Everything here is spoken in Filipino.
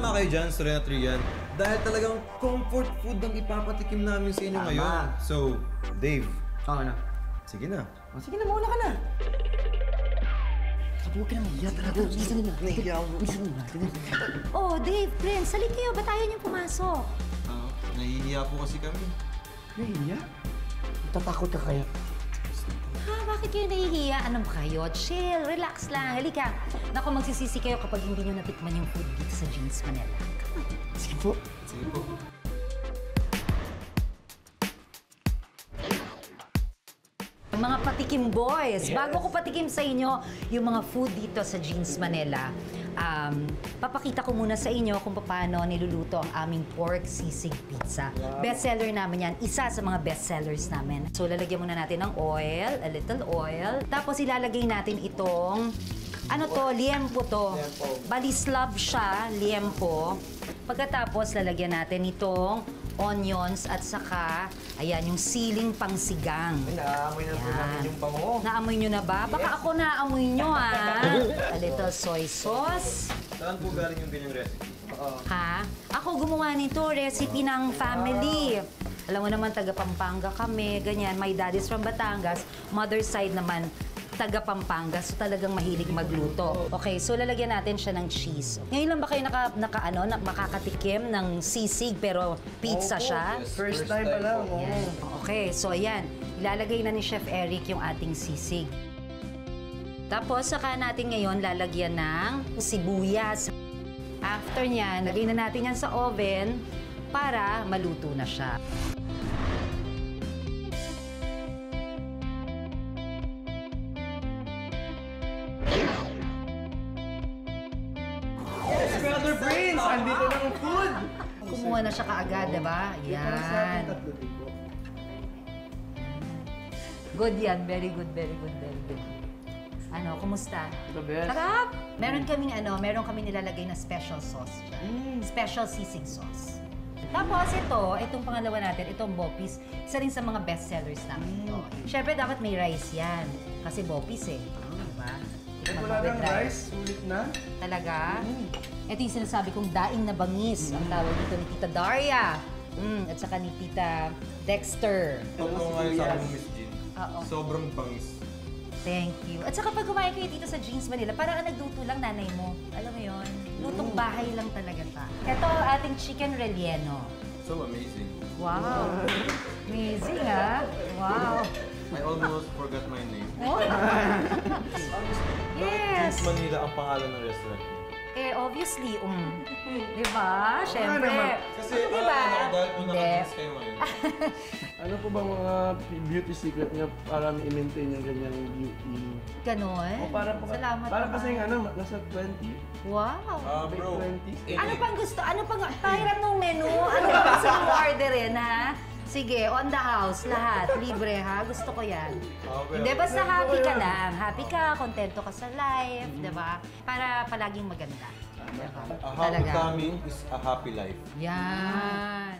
tama kayo dyan, Serena Trian. Dahil talagang comfort food ang ipapatikim namin sa inyo ngayon. So, Dave. Ano? Sige na. Sige na, mauna ka na. Huwag ka na mag-iya talaga. Bisa na. Nahiya ako. Bisa na. Oh, Dave, Prince, halika kayo. Ba't ayaw niyo pumasok? Nahihiya po kasi kami. Nahiya? Tatakot ka kaya? Ha, bakit kayo nahihiya? Ano ba kayo? Chill, relax lang. Halika. Naku, magsisisi kayo kapag hindi niyo natikman yung food dito sa Jeans Manila. Sige po. Sige po. Mga patikim boys, bago ko patikim sa inyo yung mga food dito sa Jeans Manila, papakita ko muna sa inyo kung paano niluluto ang aming pork sisig pizza. Wow. Bestseller namin yan. Isa sa mga bestsellers namin. So, lalagyan muna natin ng oil, a little oil. Tapos, ilalagay natin itong, ano to, liempo to. Bali, slab siya, liempo. Pagkatapos, lalagyan natin itong onions at saka, ayan, yung siling pangsigang. Naamoy na po namin yung bango. Naamoy nyo na ba? Baka ako naamoy nyo, ha? A little soy sauce. Saan po galing yung ganyang recipe? Ha? Ako gumawa nito, recipe ng family. Alam mo naman, taga Pampanga kami, ganyan. My dad is from Batangas. Mother side naman, taga Pampanga. So talagang mahilig magluto. Okay, so lalagyan natin siya ng cheese. Ngayon lang ba kayo makakatikim ng sisig pero pizza siya? First time pa lang. Yan. Okay, so ayan. Ilalagay na ni Chef Eric yung ating sisig. Tapos, saka natin ngayon lalagyan ng sibuyas. After niyan, lagay na natin yan sa oven para maluto na siya. Brother Prince! Andito na ang food! Kumuha na siya kaagad, diba? Yan. Good yan. Very good, very good, very good. Ano, kumusta? The best. Sarap! Meron kaming nilalagay na special sauce dyan. Special sisig sauce. Tapos itong pangalawa natin, itong Bopis, isa rin sa mga bestsellers namin ito. Siyempre, dapat may rice yan. Kasi Bopis eh. Diba? Wala ng rice, sulit na. Talaga? Ito yung sinasabi kong daing na bangis. Ang tawag dito ni Tita Daria. At saka ni Tita Dexter. Totoo nga yung sa akin, Miss Jean. Sobrang pangis. Thank you. At saka pag kumain kayo dito sa Jeans Manila, parang ang nagluto lang nanay mo. Alam mo yun? Lutong bahay lang talaga siya. Ito, ating chicken relleno. So amazing. Wow! Amazing, ha? Wow! I almost forgot my name. Oh. Yes! Jeans Manila ang pangalan ng restaurant niyo. Eh, obviously, diba? Siyempre. Kasi, diba? dahil po naka-jeans kayo ngayon. Ano po bang mga beauty secret niya para i-maintain yung ganyang beauty? Ganon? O para po, Salamat para naman. kasi nasa 20. Wow! Bro. 20. Ano pang gusto? Ano pang, pahiram ng menu? Ano pang gusto mong orderin, ha? Sige, on the house, lahat. Libre, ha? Gusto ko yan. Okay. Hindi, basta happy ka lang. Happy ka, kontento ka sa life, diba? Para palaging maganda. Diba? A happy coming is a happy life. Yan.